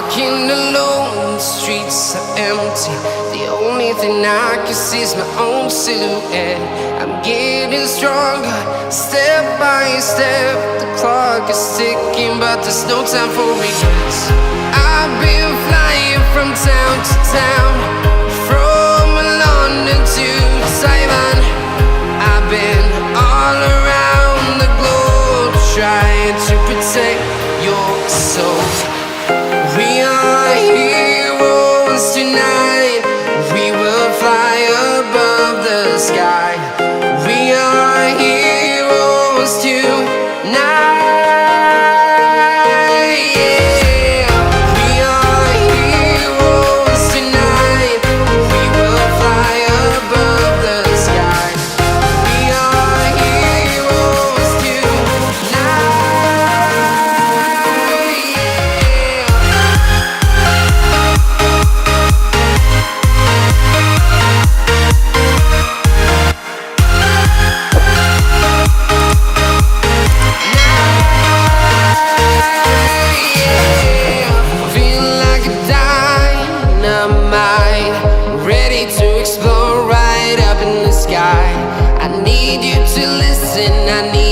Walking alone, the streets are empty. The only thing I can see is my own silhouette. I'm getting stronger, step by step. The clock is ticking, but there's no time for regrets. I've been flying from town to town, from London to Taiwan. I've been all around the globe, trying to protect your soul. We are heroes tonight. We will fly above the sky. We are heroes tonight. Yeah. We are heroes tonight. We will fly above the sky. We are heroes tonight. Ready to explore right up in the sky. I need you to listen, I need